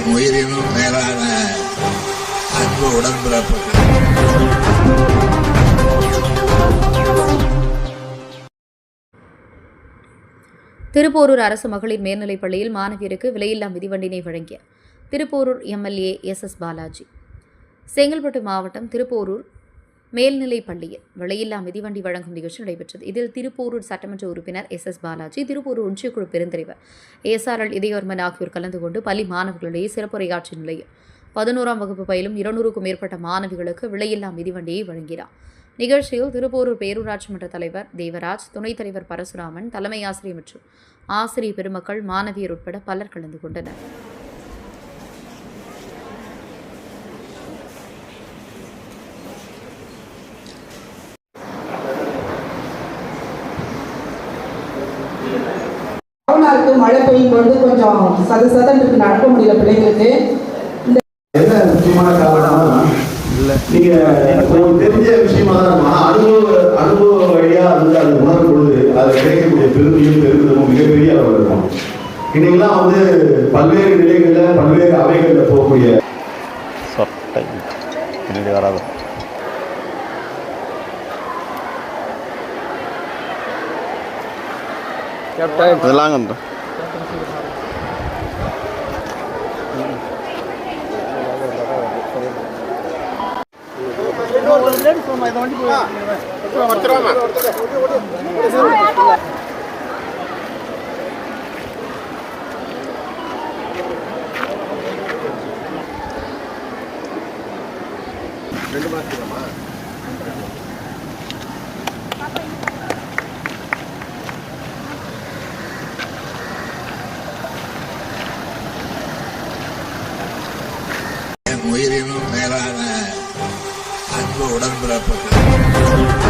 என் உயிரினும் மேலான அன்பு உடன்பிறப்புகள். திருப்போரூர் அரசு மகளிர் மேல்நிலைப் பள்ளியில் மாணவியருக்கு விலையில்லா மிதிவண்டினை வழங்கிய திருப்போரூர் எம்எல்ஏ எஸ் பாலாஜி. செங்கல்பட்டு மாவட்டம் திருப்போரூர் மேல்நிலைப் பள்ளியில் விலையில்லா மிதிவண்டி வழங்கும் நிகழ்ச்சி நடைபெற்றது. இதில் திருப்போரூர் சட்டமன்ற உறுப்பினர் எஸ் பாலாஜி, திருப்போரூர் ஒன்றியக்குழு பெருந்தலைவர் SRL இதயவர்மன் ஆகியோர் கலந்து கொண்டு பள்ளி மாணவர்களிடையே சிறப்புரையாற்றிய நிலையில் 11ஆம் வகுப்பு பயிலும் 200க்கும் மேற்பட்ட மாணவிகளுக்கு விலையில்லா மிதிவண்டியை வழங்கினார். நிகழ்ச்சியில் திருப்போரூர் பேரூராட்சி மன்ற தலைவர் தேவராஜ், துணைத் தலைவர் பரசுராமன், தலைமை ஆசிரியர் மற்றும் ஆசிரியர் பெருமக்கள், மாணவியர் உட்பட பலர் கலந்து கொண்டனர். மழை பெய்யும் பொழுது கொஞ்சம் சதசதன்ட்டு நடக்க முடியல பிள்ளைங்களுக்கு. என்ன முக்கியமான காரணம்னா நீங்க உங்களுக்கு தெரிஞ்ச விஷயமா தான் அனுபவ வழியா வந்து அது உணரும் பொழுது அது கிடைக்கக்கூடிய பெருமையும் பெருமிதமும் மிகப்பெரிய அளவில் இருக்கும். இன்னைக்கெல்லாம் வந்து பல்வேறு நிலைகளில் பல்வேறு அவைகளில் போகக்கூடிய வராது. இதெல்லாம் என் உயிரினும் மேலான அன்பு உடன்பிறப்புகள்.